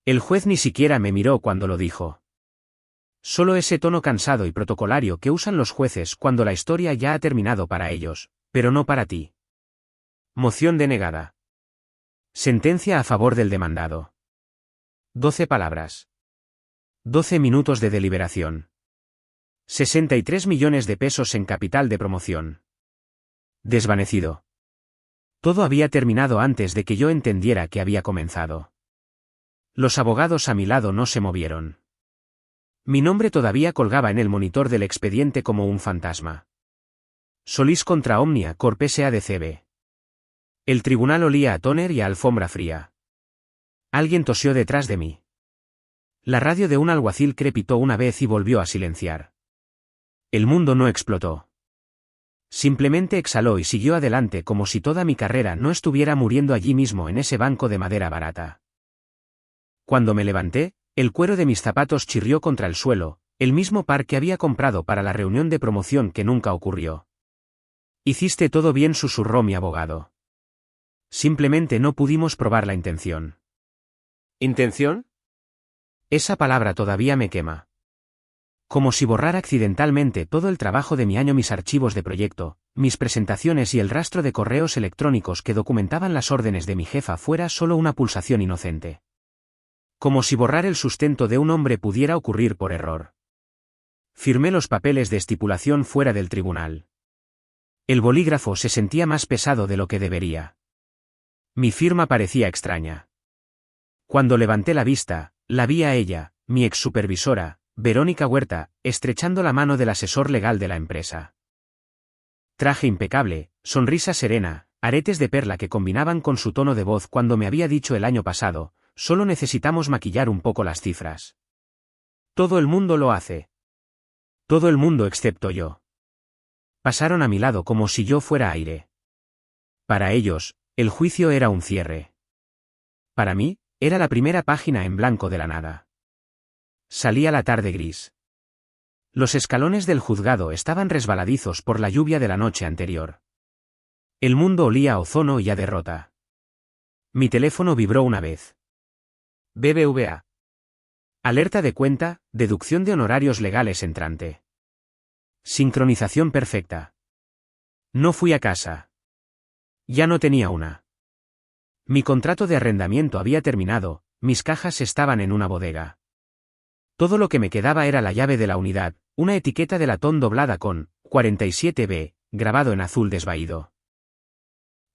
El juez ni siquiera me miró cuando lo dijo. Solo ese tono cansado y protocolario que usan los jueces cuando la historia ya ha terminado para ellos, pero no para ti. Moción denegada. Sentencia a favor del demandado. 12 palabras. 12 minutos de deliberación. 63 millones de pesos en capital de promoción. Desvanecido. Todo había terminado antes de que yo entendiera que había comenzado. Los abogados a mi lado no se movieron. Mi nombre todavía colgaba en el monitor del expediente como un fantasma. Solís contra Omnia Corp S.A.D.C.B. El tribunal olía a tóner y a alfombra fría. Alguien tosió detrás de mí. La radio de un alguacil crepitó una vez y volvió a silenciar. El mundo no explotó. Simplemente exhaló y siguió adelante como si toda mi carrera no estuviera muriendo allí mismo en ese banco de madera barata. Cuando me levanté, el cuero de mis zapatos chirrió contra el suelo, el mismo par que había comprado para la reunión de promoción que nunca ocurrió. Hiciste todo bien, susurró mi abogado. Simplemente no pudimos probar la intención. ¿Intención? Esa palabra todavía me quema. Como si borrara accidentalmente todo el trabajo de mi año, mis archivos de proyecto, mis presentaciones y el rastro de correos electrónicos que documentaban las órdenes de mi jefa fuera solo una pulsación inocente. Como si borrar el sustento de un hombre pudiera ocurrir por error. Firmé los papeles de estipulación fuera del tribunal. El bolígrafo se sentía más pesado de lo que debería. Mi firma parecía extraña. Cuando levanté la vista, la vi a ella, mi ex supervisora, Verónica Huerta, estrechando la mano del asesor legal de la empresa. Traje impecable, sonrisa serena, aretes de perla que combinaban con su tono de voz cuando me había dicho el año pasado, solo necesitamos maquillar un poco las cifras. Todo el mundo lo hace. Todo el mundo excepto yo. Pasaron a mi lado como si yo fuera aire. Para ellos, el juicio era un cierre. Para mí, era la primera página en blanco de la nada. Salía la tarde gris. Los escalones del juzgado estaban resbaladizos por la lluvia de la noche anterior. El mundo olía a ozono y a derrota. Mi teléfono vibró una vez. BBVA. Alerta de cuenta, deducción de honorarios legales entrante. Sincronización perfecta. No fui a casa. Ya no tenía una. Mi contrato de arrendamiento había terminado, mis cajas estaban en una bodega. Todo lo que me quedaba era la llave de la unidad, una etiqueta de latón doblada con 47B, grabado en azul desvaído.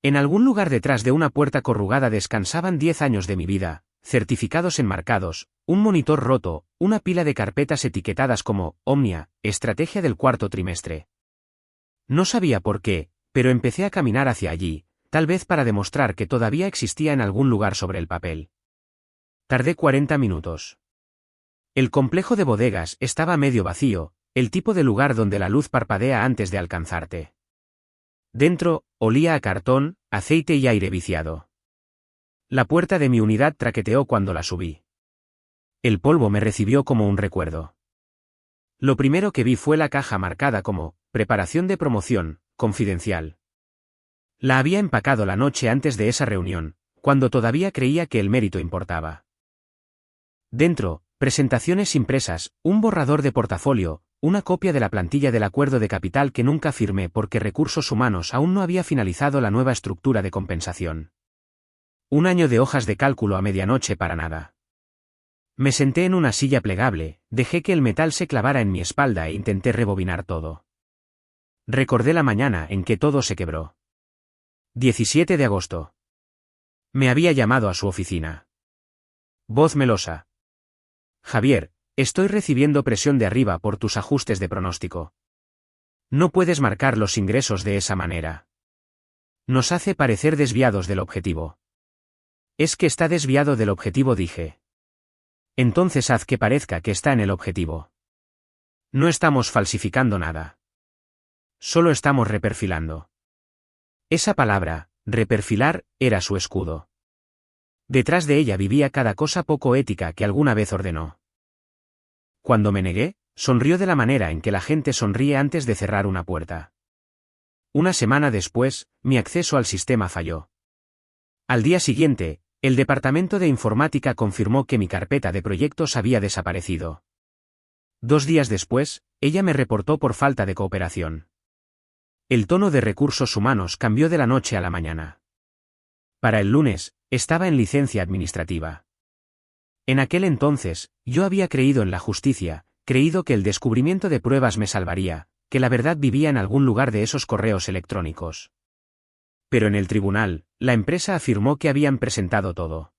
En algún lugar detrás de una puerta corrugada descansaban 10 años de mi vida, certificados enmarcados, un monitor roto, una pila de carpetas etiquetadas como Omnia, estrategia del cuarto trimestre. No sabía por qué, pero empecé a caminar hacia allí, tal vez para demostrar que todavía existía en algún lugar sobre el papel. Tardé 40 minutos. El complejo de bodegas estaba medio vacío, el tipo de lugar donde la luz parpadea antes de alcanzarte. Dentro, olía a cartón, aceite y aire viciado. La puerta de mi unidad traqueteó cuando la subí. El polvo me recibió como un recuerdo. Lo primero que vi fue la caja marcada como preparación de promoción, confidencial. La había empacado la noche antes de esa reunión, cuando todavía creía que el mérito importaba. Dentro, presentaciones impresas, un borrador de portafolio, una copia de la plantilla del acuerdo de capital que nunca firmé porque Recursos Humanos aún no había finalizado la nueva estructura de compensación. Un año de hojas de cálculo a medianoche para nada. Me senté en una silla plegable, dejé que el metal se clavara en mi espalda e intenté rebobinar todo. Recordé la mañana en que todo se quebró. 17 de agosto. Me había llamado a su oficina. Voz melosa. Javier, estoy recibiendo presión de arriba por tus ajustes de pronóstico. No puedes marcar los ingresos de esa manera. Nos hace parecer desviados del objetivo. Es que está desviado del objetivo, dije. Entonces haz que parezca que está en el objetivo. No estamos falsificando nada. Solo estamos reperfilando. Esa palabra, reperfilar, era su escudo. Detrás de ella vivía cada cosa poco ética que alguna vez ordenó. Cuando me negué, sonrió de la manera en que la gente sonríe antes de cerrar una puerta. Una semana después, mi acceso al sistema falló. Al día siguiente, El departamento de informática confirmó que mi carpeta de proyectos había desaparecido. 2 días después, ella me reportó por falta de cooperación. El tono de recursos humanos cambió de la noche a la mañana. Para el lunes, estaba en licencia administrativa. En aquel entonces, yo había creído en la justicia, creído que el descubrimiento de pruebas me salvaría, que la verdad vivía en algún lugar de esos correos electrónicos. Pero en el tribunal, la empresa afirmó que habían presentado todo.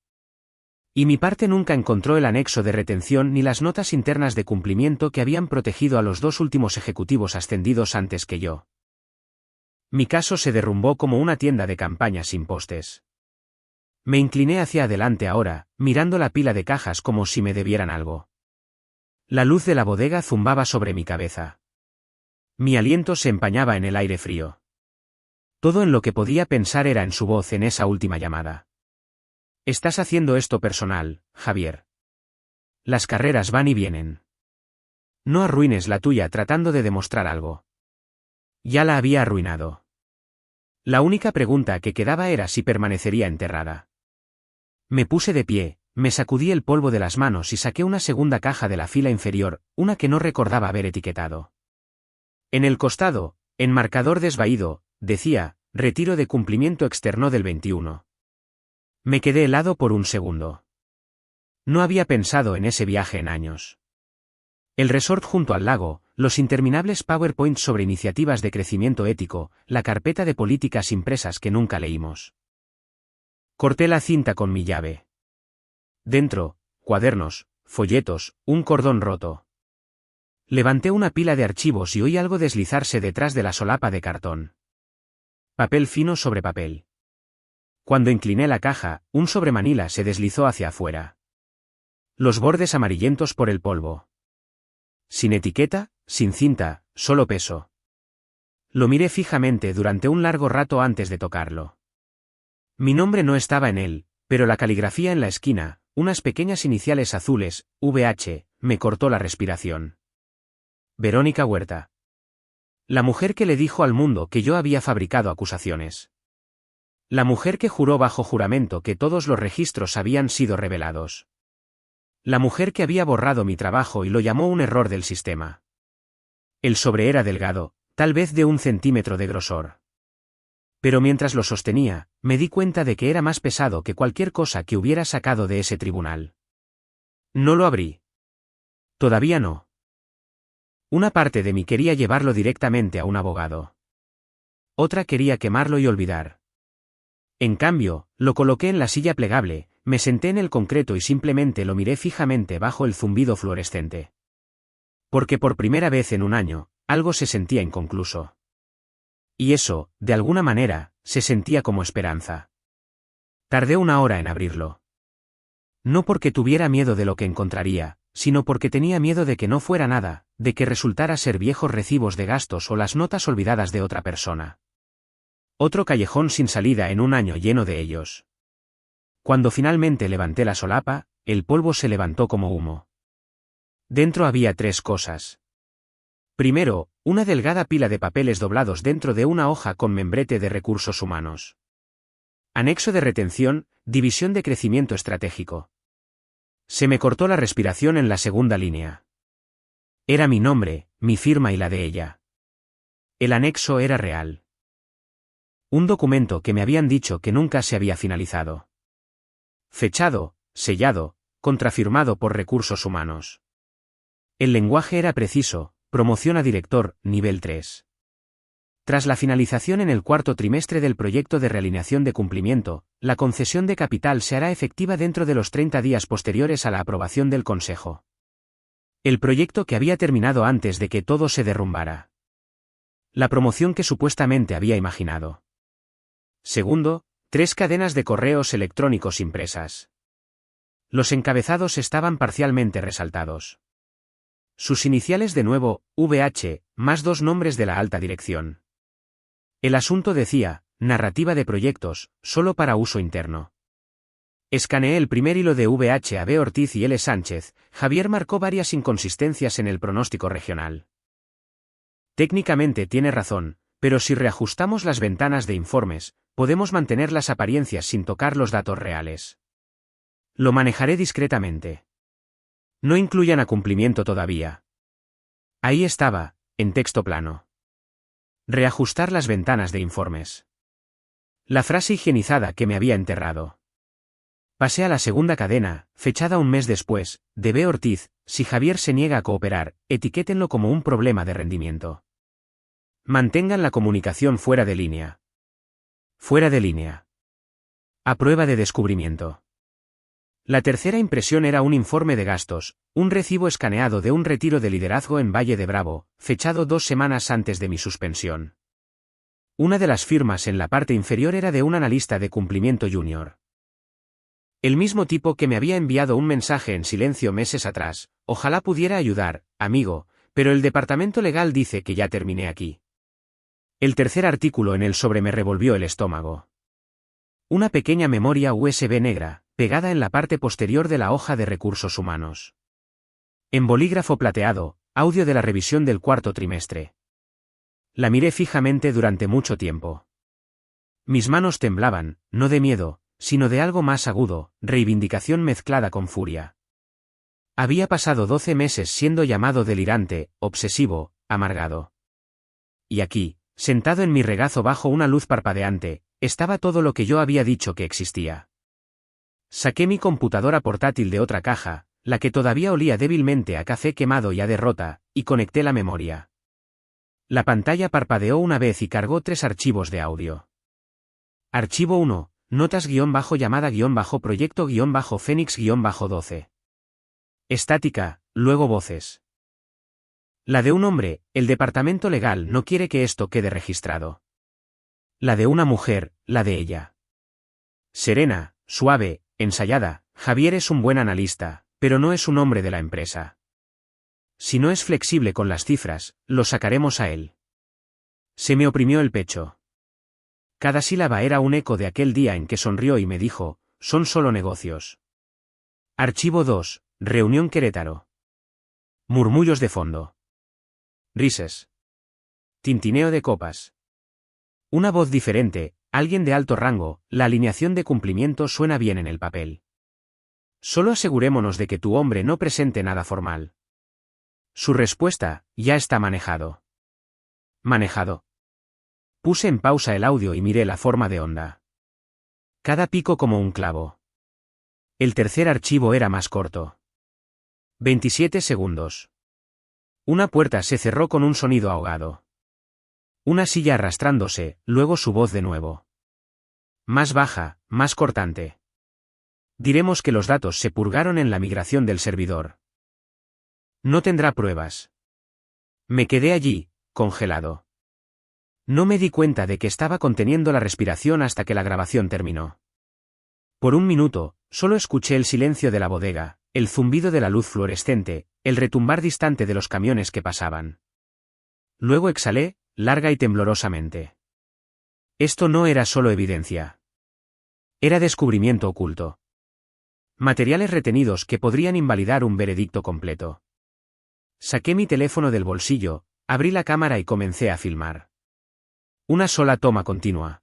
Y mi parte nunca encontró el anexo de retención ni las notas internas de cumplimiento que habían protegido a los 2 últimos ejecutivos ascendidos antes que yo. Mi caso se derrumbó como una tienda de campaña sin postes. Me incliné hacia adelante ahora, mirando la pila de cajas como si me debieran algo. La luz de la bodega zumbaba sobre mi cabeza. Mi aliento se empañaba en el aire frío. Todo en lo que podía pensar era en su voz en esa última llamada. Estás haciendo esto personal, Javier. Las carreras van y vienen. No arruines la tuya tratando de demostrar algo. Ya la había arruinado. La única pregunta que quedaba era si permanecería enterrada. Me puse de pie, me sacudí el polvo de las manos y saqué una segunda caja de la fila inferior, una que no recordaba haber etiquetado. En el costado, en marcador desvaído, decía, retiro de cumplimiento externo del 21. Me quedé helado por un segundo. No había pensado en ese viaje en años. El resort junto al lago, los interminables PowerPoints sobre iniciativas de crecimiento ético, la carpeta de políticas impresas que nunca leímos. Corté la cinta con mi llave. Dentro, cuadernos, folletos, un cordón roto. Levanté una pila de archivos y oí algo deslizarse detrás de la solapa de cartón. Papel fino sobre papel. Cuando incliné la caja, un sobremanila se deslizó hacia afuera. Los bordes amarillentos por el polvo. Sin etiqueta, sin cinta, solo peso. Lo miré fijamente durante un largo rato antes de tocarlo. Mi nombre no estaba en él, pero la caligrafía en la esquina, unas pequeñas iniciales azules, VH, me cortó la respiración. Verónica Huerta. La mujer que le dijo al mundo que yo había fabricado acusaciones. La mujer que juró bajo juramento que todos los registros habían sido revelados. La mujer que había borrado mi trabajo y lo llamó un error del sistema. El sobre era delgado, tal vez de 1 centímetro de grosor. Pero mientras lo sostenía, me di cuenta de que era más pesado que cualquier cosa que hubiera sacado de ese tribunal. No lo abrí. Todavía no. Una parte de mí quería llevarlo directamente a un abogado. Otra quería quemarlo y olvidar. En cambio, lo coloqué en la silla plegable, me senté en el concreto y simplemente lo miré fijamente bajo el zumbido fluorescente. Porque por primera vez en un año, algo se sentía inconcluso. Y eso, de alguna manera, se sentía como esperanza. Tardé 1 hora en abrirlo. No porque tuviera miedo de lo que encontraría, sino porque tenía miedo de que no fuera nada, de que resultara ser viejos recibos de gastos o las notas olvidadas de otra persona. Otro callejón sin salida en un año lleno de ellos. Cuando finalmente levanté la solapa, el polvo se levantó como humo. Dentro había 3 cosas. Primero, una delgada pila de papeles doblados dentro de una hoja con membrete de recursos humanos. Anexo de retención, división de crecimiento estratégico. Se me cortó la respiración en la segunda línea. Era mi nombre, mi firma y la de ella. El anexo era real. Un documento que me habían dicho que nunca se había finalizado. Fechado, sellado, contrafirmado por recursos humanos. El lenguaje era preciso, promoción a director, nivel 3. Tras la finalización en el 4º trimestre del proyecto de realineación de cumplimiento, la concesión de capital se hará efectiva dentro de los 30 días posteriores a la aprobación del Consejo. El proyecto que había terminado antes de que todo se derrumbara. La promoción que supuestamente había imaginado. Segundo, 3 cadenas de correos electrónicos impresas. Los encabezados estaban parcialmente resaltados. Sus iniciales de nuevo, VH, más 2 nombres de la alta dirección. El asunto decía, narrativa de proyectos, solo para uso interno. Escaneé el primer hilo de VH a B. Ortiz y L. Sánchez. Javier marcó varias inconsistencias en el pronóstico regional. Técnicamente tiene razón, pero si reajustamos las ventanas de informes, podemos mantener las apariencias sin tocar los datos reales. Lo manejaré discretamente. No incluyan a cumplimiento todavía. Ahí estaba, en texto plano. Reajustar las ventanas de informes. La frase higienizada que me había enterrado. Pasé a la segunda cadena, fechada un mes después, de B. Ortiz: si Javier se niega a cooperar, etiquétenlo como un problema de rendimiento. Mantengan la comunicación fuera de línea. Fuera de línea. A prueba de descubrimiento. La tercera impresión era un informe de gastos, un recibo escaneado de un retiro de liderazgo en Valle de Bravo, fechado 2 semanas antes de mi suspensión. Una de las firmas en la parte inferior era de un analista de cumplimiento junior. El mismo tipo que me había enviado un mensaje en silencio meses atrás: ojalá pudiera ayudar, amigo, pero el departamento legal dice que ya terminé aquí. El tercer artículo en el sobre me revolvió el estómago. Una pequeña memoria USB negra, pegada en la parte posterior de la hoja de recursos humanos. En bolígrafo plateado, audio de la revisión del cuarto trimestre. La miré fijamente durante mucho tiempo. Mis manos temblaban, no de miedo, sino de algo más agudo, reivindicación mezclada con furia. Había pasado 12 meses siendo llamado delirante, obsesivo, amargado. Y aquí, sentado en mi regazo bajo una luz parpadeante, estaba todo lo que yo había dicho que existía. Saqué mi computadora portátil de otra caja, la que todavía olía débilmente a café quemado y a derrota, y conecté la memoria. La pantalla parpadeó una vez y cargó 3 archivos de audio. Archivo 1, notas-llamada-proyecto-fénix-12. Estática, luego voces. La de un hombre: el departamento legal no quiere que esto quede registrado. La de una mujer: la de ella. Serena, suave, ensayada: Javier es un buen analista, pero no es un hombre de la empresa. Si no es flexible con las cifras, lo sacaremos a él. Se me oprimió el pecho. Cada sílaba era un eco de aquel día en que sonrió y me dijo: son solo negocios. Archivo 2, reunión Querétaro. Murmullos de fondo. Rises. Tintineo de copas. Una voz diferente, alguien de alto rango: la alineación de cumplimiento suena bien en el papel. Solo asegurémonos de que tu hombre no presente nada formal. Su respuesta: ya está manejado. ¿Manejado? Puse en pausa el audio y miré la forma de onda. Cada pico como un clavo. El tercer archivo era más corto. 27 segundos. Una puerta se cerró con un sonido ahogado. Una silla arrastrándose, luego su voz de nuevo. Más baja, más cortante. Diremos que los datos se purgaron en la migración del servidor. No tendrá pruebas. Me quedé allí, congelado. No me di cuenta de que estaba conteniendo la respiración hasta que la grabación terminó. Por un minuto, solo escuché el silencio de la bodega, el zumbido de la luz fluorescente, el retumbar distante de los camiones que pasaban. Luego exhalé, larga y temblorosamente. Esto no era solo evidencia. Era descubrimiento oculto. Materiales retenidos que podrían invalidar un veredicto completo. Saqué mi teléfono del bolsillo, abrí la cámara y comencé a filmar. Una sola toma continua.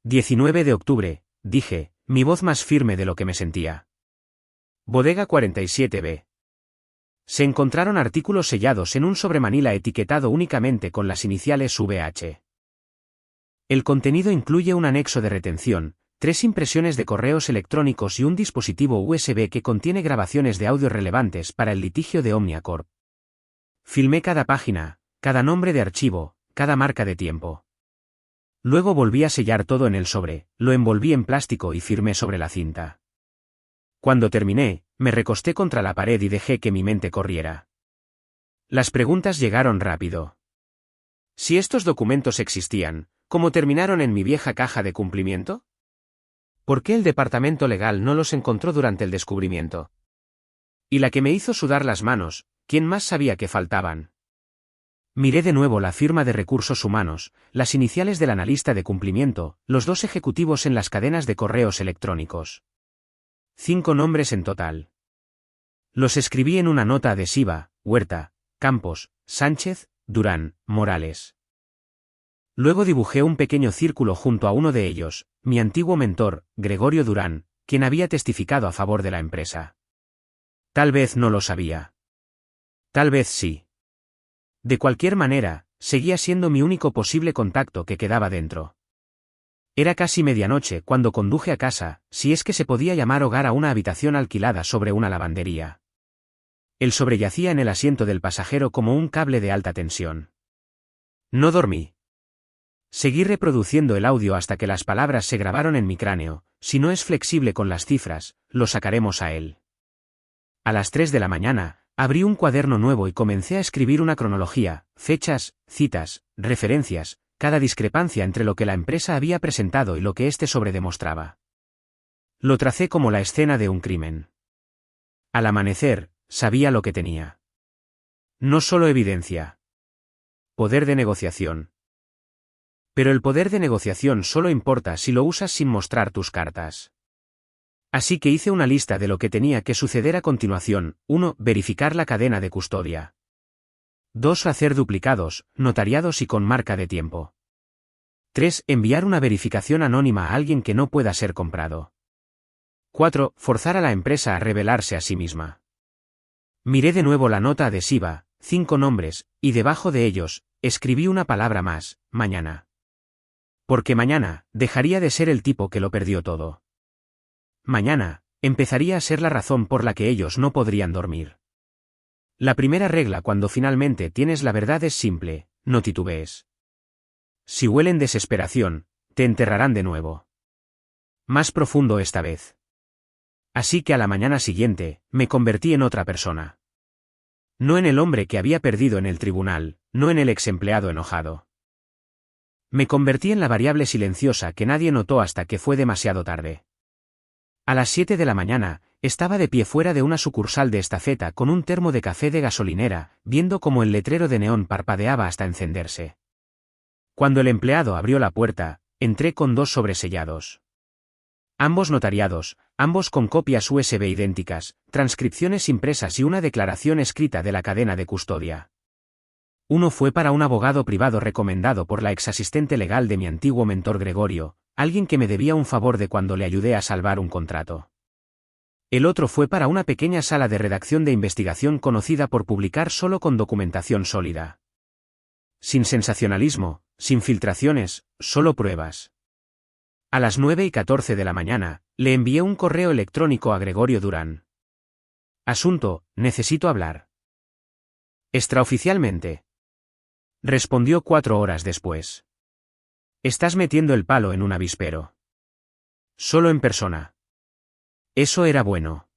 19 de octubre, dije, mi voz más firme de lo que me sentía. Bodega 47B. Se encontraron artículos sellados en un sobremanila etiquetado únicamente con las iniciales VH. El contenido incluye un anexo de retención, 3 impresiones de correos electrónicos y un dispositivo USB que contiene grabaciones de audio relevantes para el litigio de OmniaCorp. Filmé cada página, cada nombre de archivo, cada marca de tiempo. Luego volví a sellar todo en el sobre, lo envolví en plástico y firmé sobre la cinta. Cuando terminé, me recosté contra la pared y dejé que mi mente corriera. Las preguntas llegaron rápido. Si estos documentos existían, ¿cómo terminaron en mi vieja caja de cumplimiento? ¿Por qué el departamento legal no los encontró durante el descubrimiento? Y la que me hizo sudar las manos, ¿quién más sabía que faltaban? Miré de nuevo la firma de recursos humanos, las iniciales del analista de cumplimiento, los 2 ejecutivos en las cadenas de correos electrónicos. 5 nombres en total. Los escribí en una nota adhesiva: Huerta, Campos, Sánchez, Durán, Morales. Luego dibujé un pequeño círculo junto a uno de ellos, mi antiguo mentor, Gregorio Durán, quien había testificado a favor de la empresa. Tal vez no lo sabía. Tal vez sí. De cualquier manera, seguía siendo mi único posible contacto que quedaba dentro. Era casi medianoche cuando conduje a casa, si es que se podía llamar hogar a una habitación alquilada sobre una lavandería. Él sobreyacía en el asiento del pasajero como un cable de alta tensión. No dormí. Seguí reproduciendo el audio hasta que las palabras se grabaron en mi cráneo. Si no es flexible con las cifras, lo sacaremos a él. A las 3 de la mañana, abrí un cuaderno nuevo y comencé a escribir una cronología, fechas, citas, referencias, cada discrepancia entre lo que la empresa había presentado y lo que éste sobredemostraba. Lo tracé como la escena de un crimen. Al amanecer, sabía lo que tenía. No solo evidencia. Poder de negociación. Pero el poder de negociación solo importa si lo usas sin mostrar tus cartas. Así que hice una lista de lo que tenía que suceder a continuación. 1. Verificar la cadena de custodia. 2. Hacer duplicados, notariados y con marca de tiempo. 3. Enviar una verificación anónima a alguien que no pueda ser comprado. 4. Forzar a la empresa a revelarse a sí misma. Miré de nuevo la nota adhesiva, 5 nombres, y debajo de ellos, escribí una palabra más, mañana. Porque mañana, dejaría de ser el tipo que lo perdió todo. Mañana, empezaría a ser la razón por la que ellos no podrían dormir. La primera regla cuando finalmente tienes la verdad es simple, no titubees. Si huelen desesperación, te enterrarán de nuevo. Más profundo esta vez. Así que a la mañana siguiente, me convertí en otra persona. No en el hombre que había perdido en el tribunal, no en el ex empleado enojado. Me convertí en la variable silenciosa que nadie notó hasta que fue demasiado tarde. A las 7 de la mañana, estaba de pie fuera de una sucursal de Estafeta con un termo de café de gasolinera, viendo cómo el letrero de neón parpadeaba hasta encenderse. Cuando el empleado abrió la puerta, entré con 2 sobresellados. Ambos notariados, ambos con copias USB idénticas, transcripciones impresas y una declaración escrita de la cadena de custodia. Uno fue para un abogado privado recomendado por la ex asistente legal de mi antiguo mentor Gregorio, alguien que me debía un favor de cuando le ayudé a salvar un contrato. El otro fue para una pequeña sala de redacción de investigación conocida por publicar solo con documentación sólida. Sin sensacionalismo, sin filtraciones, solo pruebas. A las 9:14 de la mañana, le envié un correo electrónico a Gregorio Durán. Asunto, necesito hablar. Extraoficialmente. Respondió 4 horas después. Estás metiendo el palo en un avispero. Solo en persona. Eso era bueno.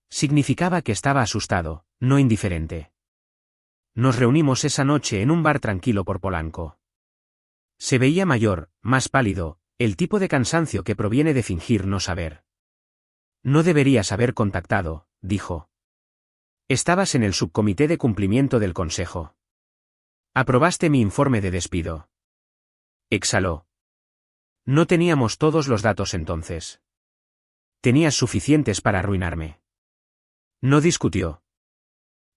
Significaba que estaba asustado, no indiferente. Nos reunimos esa noche en un bar tranquilo por Polanco. Se veía mayor, más pálido, el tipo de cansancio que proviene de fingir no saber. No deberías haber contactado, dijo. Estabas en el subcomité de cumplimiento del consejo. Aprobaste mi informe de despido. Exhaló. No teníamos todos los datos entonces. Tenías suficientes para arruinarme. No discutió.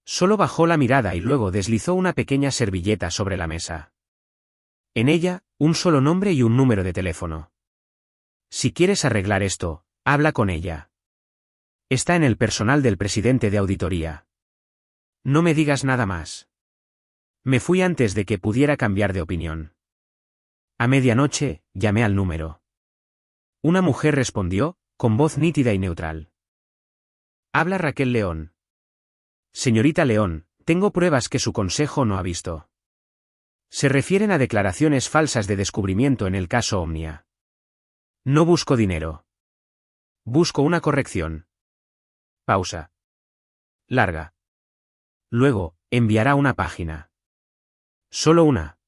Solo bajó la mirada y luego deslizó una pequeña servilleta sobre la mesa. En ella, un solo nombre y un número de teléfono. Si quieres arreglar esto, habla con ella. Está en el personal del presidente de auditoría. No me digas nada más. Me fui antes de que pudiera cambiar de opinión. A medianoche, llamé al número. Una mujer respondió, con voz nítida y neutral. Habla Raquel León. Señorita León, tengo pruebas que su consejo no ha visto. Se refieren a declaraciones falsas de descubrimiento en el caso Omnia. No busco dinero. Busco una corrección. Pausa. Larga. Luego, enviará una página. Solo una.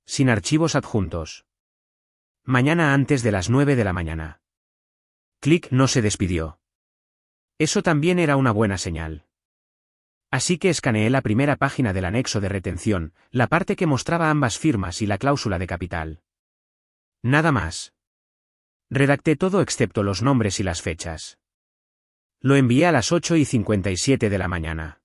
Sin archivos adjuntos. Mañana antes de las 9 de la mañana. Click no se despidió. Eso también era una buena señal. Así que escaneé la primera página del anexo de retención, la parte que mostraba ambas firmas y la cláusula de capital. Nada más. Redacté todo excepto los nombres y las fechas. Lo envié a las 8:57 de la mañana.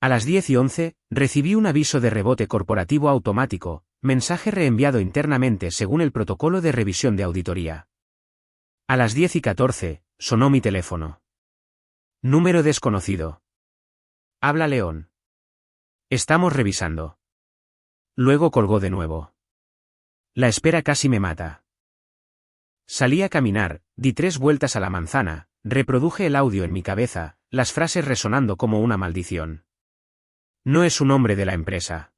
A las 10:11, recibí un aviso de rebote corporativo automático, mensaje reenviado internamente según el protocolo de revisión de auditoría. A las 10:14, sonó mi teléfono. Número desconocido. Habla León. Estamos revisando. Luego colgó de nuevo. La espera casi me mata. Salí a caminar, di 3 vueltas a la manzana, reproduje el audio en mi cabeza, las frases resonando como una maldición. No es un hombre de la empresa.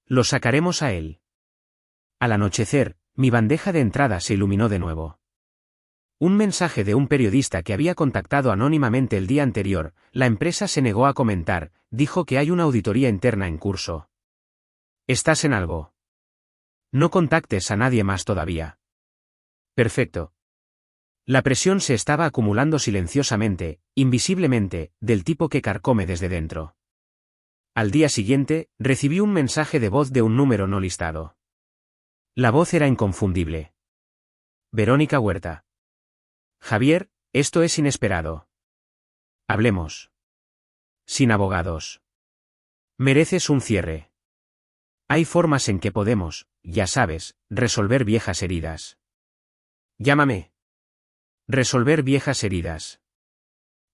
Lo sacaremos a él. Al anochecer, mi bandeja de entrada se iluminó de nuevo. Un mensaje de un periodista que había contactado anónimamente el día anterior, la empresa se negó a comentar, dijo que hay una auditoría interna en curso. ¿Estás en algo? No contactes a nadie más todavía. Perfecto. La presión se estaba acumulando silenciosamente, invisiblemente, del tipo que carcome desde dentro. Al día siguiente, recibí un mensaje de voz de un número no listado. La voz era inconfundible. Verónica Huerta. Javier, esto es inesperado. Hablemos. Sin abogados. Mereces un cierre. Hay formas en que podemos, ya sabes, resolver viejas heridas. Llámame. Resolver viejas heridas.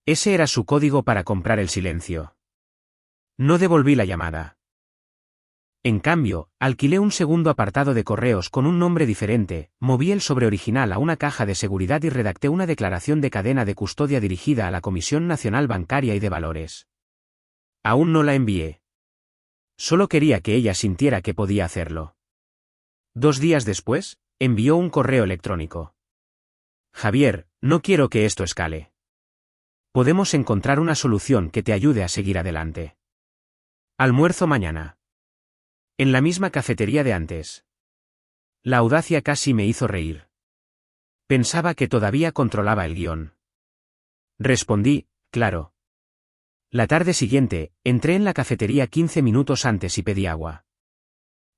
Ese era su código para comprar el silencio. No devolví la llamada. En cambio, alquilé un segundo apartado de correos con un nombre diferente, moví el sobre original a una caja de seguridad y redacté una declaración de cadena de custodia dirigida a la Comisión Nacional Bancaria y de Valores. Aún no la envié. Solo quería que ella sintiera que podía hacerlo. 2 días después, envió un correo electrónico. Javier, no quiero que esto escale. Podemos encontrar una solución que te ayude a seguir adelante. Almuerzo mañana. En la misma cafetería de antes. La audacia casi me hizo reír. Pensaba que todavía controlaba el guión. Respondí, claro. La tarde siguiente, entré en la cafetería 15 minutos antes y pedí agua.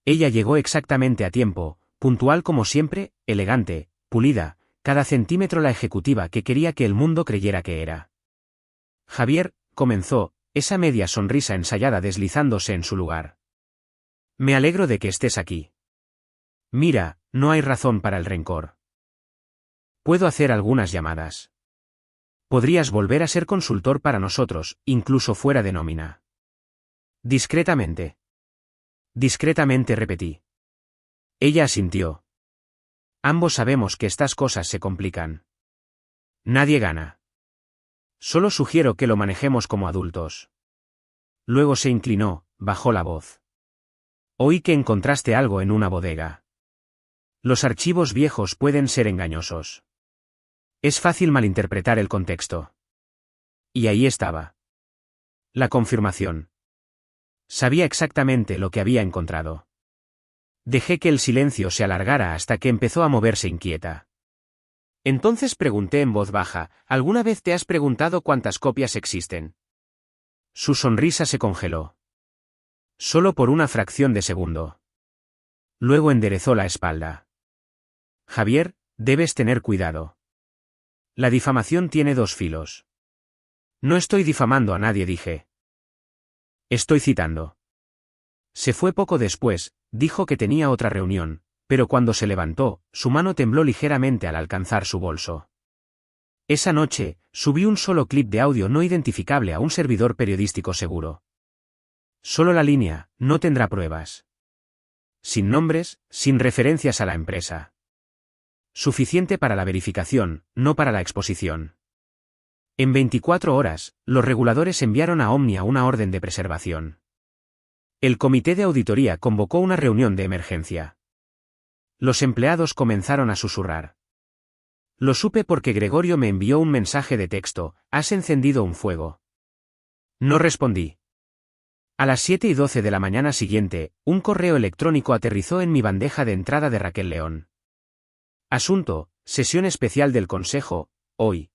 Ella llegó exactamente a tiempo, puntual como siempre, elegante, pulida, cada centímetro la ejecutiva que quería que el mundo creyera que era. Javier, comenzó, esa media sonrisa ensayada deslizándose en su lugar. Me alegro de que estés aquí. Mira, no hay razón para el rencor. Puedo hacer algunas llamadas. Podrías volver a ser consultor para nosotros, incluso fuera de nómina. Discretamente. Discretamente repetí. Ella asintió. Ambos sabemos que estas cosas se complican. Nadie gana. Solo sugiero que lo manejemos como adultos. Luego se inclinó, bajó la voz. Oí que encontraste algo en una bodega. Los archivos viejos pueden ser engañosos. Es fácil malinterpretar el contexto. Y ahí estaba. La confirmación. Sabía exactamente lo que había encontrado. Dejé que el silencio se alargara hasta que empezó a moverse inquieta. Entonces pregunté en voz baja, ¿alguna vez te has preguntado cuántas copias existen? Su sonrisa se congeló. Solo por una fracción de segundo. Luego enderezó la espalda. Javier, debes tener cuidado. La difamación tiene 2 filos. No estoy difamando a nadie, dije. Estoy citando. Se fue poco después, dijo que tenía otra reunión, pero cuando se levantó, su mano tembló ligeramente al alcanzar su bolso. Esa noche, subí un solo clip de audio no identificable a un servidor periodístico seguro. Solo la línea, no tendrá pruebas. Sin nombres, sin referencias a la empresa. Suficiente para la verificación, no para la exposición. En 24 horas, los reguladores enviaron a Omnia una orden de preservación. El comité de auditoría convocó una reunión de emergencia. Los empleados comenzaron a susurrar. Lo supe porque Gregorio me envió un mensaje de texto, ¿has encendido un fuego? No respondí. A las 7:12 de la mañana siguiente, un correo electrónico aterrizó en mi bandeja de entrada de Raquel León. Asunto, sesión especial del Consejo, hoy.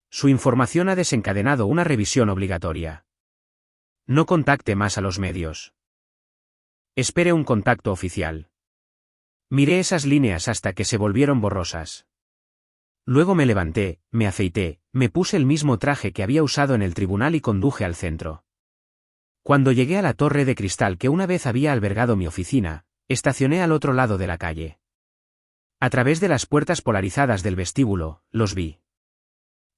Su información ha desencadenado una revisión obligatoria. No contacte más a los medios. Espere un contacto oficial. Miré esas líneas hasta que se volvieron borrosas. Luego me levanté, me afeité, me puse el mismo traje que había usado en el tribunal y conduje al centro. Cuando llegué a la torre de cristal que una vez había albergado mi oficina, estacioné al otro lado de la calle. A través de las puertas polarizadas del vestíbulo, los vi.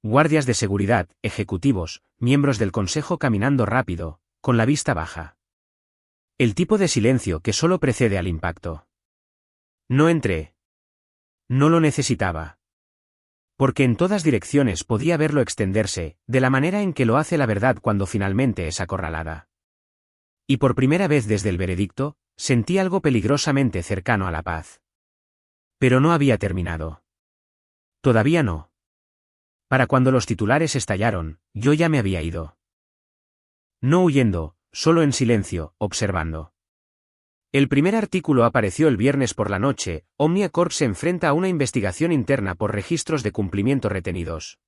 Guardias de seguridad, ejecutivos, miembros del consejo caminando rápido, con la vista baja. El tipo de silencio que solo precede al impacto. No entré. No lo necesitaba. Porque en todas direcciones podía verlo extenderse, de la manera en que lo hace la verdad cuando finalmente es acorralada. Y por primera vez desde el veredicto, sentí algo peligrosamente cercano a la paz. Pero no había terminado. Todavía no. Para cuando los titulares estallaron, yo ya me había ido. No huyendo, solo en silencio, observando. El primer artículo apareció el viernes por la noche. Omnia Corp se enfrenta a una investigación interna por registros de cumplimiento retenidos.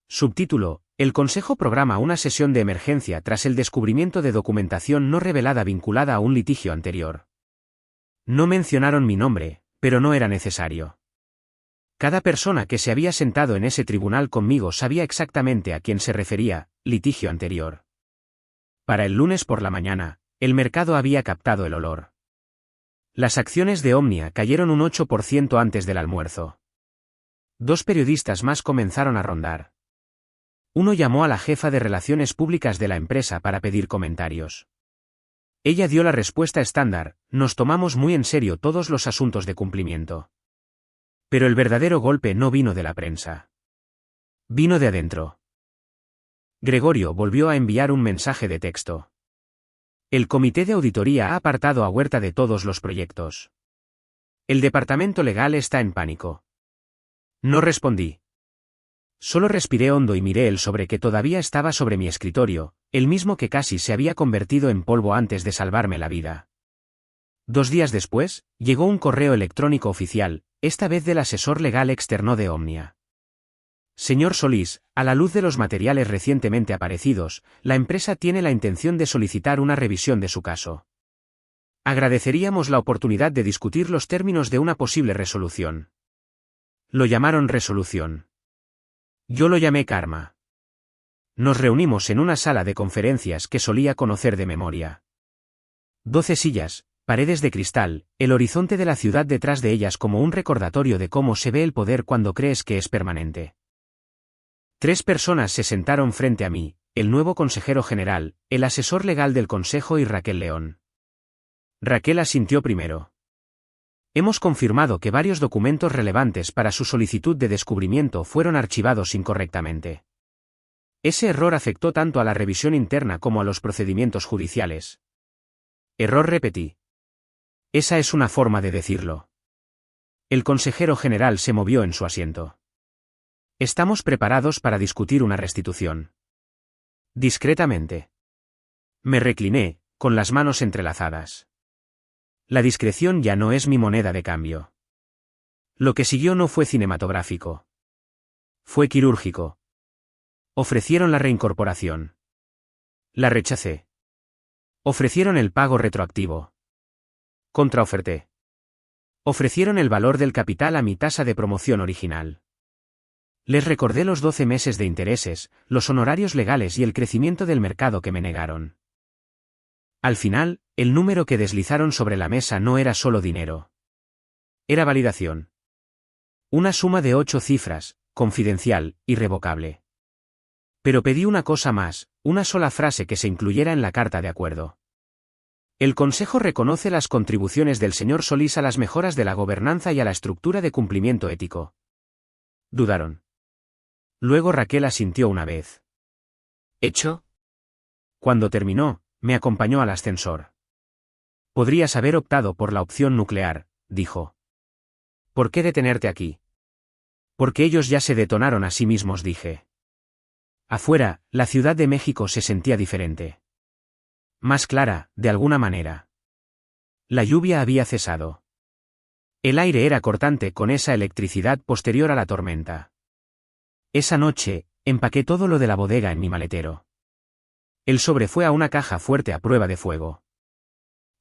Subtítulo: El Consejo programa una sesión de emergencia tras el descubrimiento de documentación no revelada vinculada a un litigio anterior. No mencionaron mi nombre, pero no era necesario. Cada persona que se había sentado en ese tribunal conmigo sabía exactamente a quién se refería, litigio anterior. Para el lunes por la mañana, el mercado había captado el olor. Las acciones de Omnia cayeron un 8% antes del almuerzo. 2 periodistas más comenzaron a rondar. Uno llamó a la jefa de relaciones públicas de la empresa para pedir comentarios. Ella dio la respuesta estándar: nos tomamos muy en serio todos los asuntos de cumplimiento. Pero el verdadero golpe no vino de la prensa. Vino de adentro. Gregorio volvió a enviar un mensaje de texto. El comité de auditoría ha apartado a Huerta de todos los proyectos. El departamento legal está en pánico. No respondí. Solo respiré hondo y miré el sobre que todavía estaba sobre mi escritorio, el mismo que casi se había convertido en polvo antes de salvarme la vida. 2 días después, llegó un correo electrónico oficial, esta vez del asesor legal externo de Omnia. Señor Solís, a la luz de los materiales recientemente aparecidos, la empresa tiene la intención de solicitar una revisión de su caso. Agradeceríamos la oportunidad de discutir los términos de una posible resolución. Lo llamaron resolución. Yo lo llamé karma. Nos reunimos en una sala de conferencias que solía conocer de memoria. 12 sillas, paredes de cristal, el horizonte de la ciudad detrás de ellas como un recordatorio de cómo se ve el poder cuando crees que es permanente. 3 personas se sentaron frente a mí, el nuevo consejero general, el asesor legal del consejo y Raquel León. Raquel asintió primero. Hemos confirmado que varios documentos relevantes para su solicitud de descubrimiento fueron archivados incorrectamente. Ese error afectó tanto a la revisión interna como a los procedimientos judiciales. Error, repetí. Esa es una forma de decirlo. El consejero general se movió en su asiento. Estamos preparados para discutir una restitución. Discretamente. Me recliné, con las manos entrelazadas. La discreción ya no es mi moneda de cambio. Lo que siguió no fue cinematográfico. Fue quirúrgico. Ofrecieron la reincorporación. La rechacé. Ofrecieron el pago retroactivo. Contraoferté. Ofrecieron el valor del capital a mi tasa de promoción original. Les recordé los 12 meses de intereses, los honorarios legales y el crecimiento del mercado que me negaron. Al final, el número que deslizaron sobre la mesa no era solo dinero. Era validación. Una suma de 8 cifras, confidencial, irrevocable. Pero pedí una cosa más, una sola frase que se incluyera en la carta de acuerdo. El Consejo reconoce las contribuciones del señor Solís a las mejoras de la gobernanza y a la estructura de cumplimiento ético. Dudaron. Luego Raquel asintió una vez. ¿Hecho? Cuando terminó, me acompañó al ascensor. Podrías haber optado por la opción nuclear, dijo. ¿Por qué detenerte aquí? Porque ellos ya se detonaron a sí mismos, dije. Afuera, la Ciudad de México se sentía diferente. Más clara, de alguna manera. La lluvia había cesado. El aire era cortante con esa electricidad posterior a la tormenta. Esa noche, empaqué todo lo de la bodega en mi maletero. El sobre fue a una caja fuerte a prueba de fuego.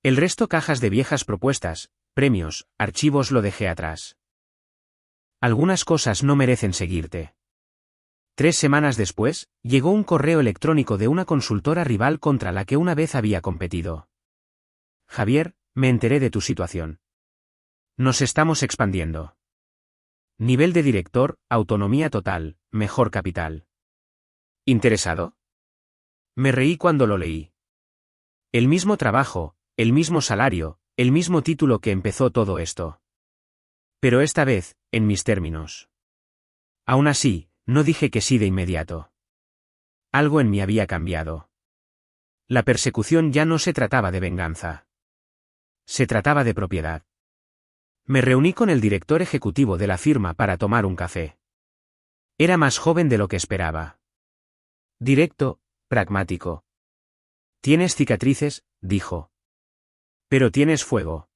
El resto cajas de viejas propuestas, premios, archivos lo dejé atrás. Algunas cosas no merecen seguirte. 3 semanas después, llegó un correo electrónico de una consultora rival contra la que una vez había competido. Javier, me enteré de tu situación. Nos estamos expandiendo. Nivel de director, autonomía total, mejor capital. ¿Interesado? Me reí cuando lo leí. El mismo trabajo, el mismo salario, el mismo título que empezó todo esto. Pero esta vez, en mis términos. Aún así, no dije que sí de inmediato. Algo en mí había cambiado. La persecución ya no se trataba de venganza. Se trataba de propiedad. Me reuní con el director ejecutivo de la firma para tomar un café. Era más joven de lo que esperaba. Directo, pragmático. Tienes cicatrices, dijo. Pero tienes fuego.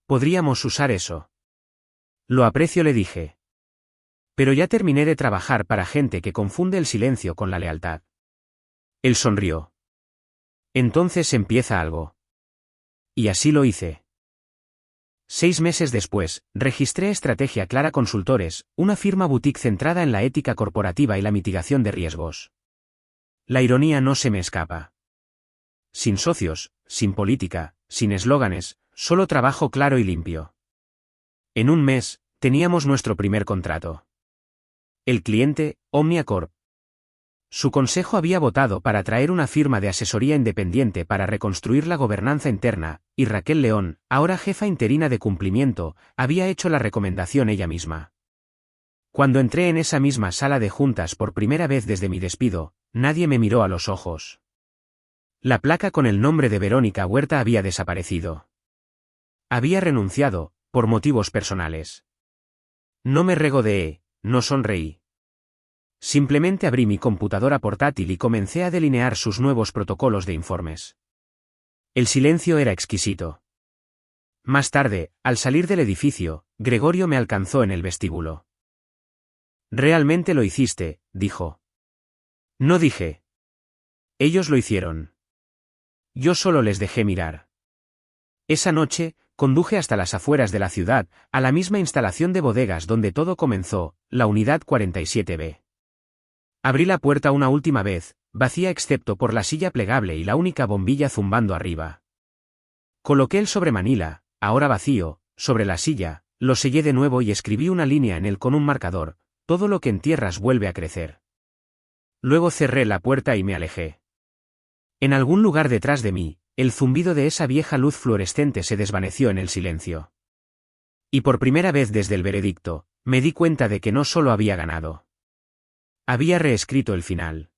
Podríamos usar eso. Lo aprecio, le dije. Pero ya terminé de trabajar para gente que confunde el silencio con la lealtad. Él sonrió. Entonces empieza algo. Y así lo hice. 6 meses después, registré Estrategia Clara Consultores, una firma boutique centrada en la ética corporativa y la mitigación de riesgos. La ironía no se me escapa. Sin socios, sin política, sin eslóganes, solo trabajo claro y limpio. En un mes, teníamos nuestro primer contrato. El cliente, Omnia Corp. Su consejo había votado para traer una firma de asesoría independiente para reconstruir la gobernanza interna, y Raquel León, ahora jefa interina de cumplimiento, había hecho la recomendación ella misma. Cuando entré en esa misma sala de juntas por primera vez desde mi despido, nadie me miró a los ojos. La placa con el nombre de Verónica Huerta había desaparecido. Había renunciado, por motivos personales. No me regodeé, no sonreí. Simplemente abrí mi computadora portátil y comencé a delinear sus nuevos protocolos de informes. El silencio era exquisito. Más tarde, al salir del edificio, Gregorio me alcanzó en el vestíbulo. «Realmente lo hiciste», dijo. No dije. Ellos lo hicieron. Yo solo les dejé mirar. Esa noche, conduje hasta las afueras de la ciudad, a la misma instalación de bodegas donde todo comenzó, la unidad 47B. Abrí la puerta una última vez, vacía excepto por la silla plegable y la única bombilla zumbando arriba. Coloqué el sobremanila, ahora vacío, sobre la silla, lo sellé de nuevo y escribí una línea en él con un marcador: todo lo que entierras vuelve a crecer. Luego cerré la puerta y me alejé. En algún lugar detrás de mí, el zumbido de esa vieja luz fluorescente se desvaneció en el silencio. Y por primera vez desde el veredicto, me di cuenta de que no solo había ganado. Había reescrito el final.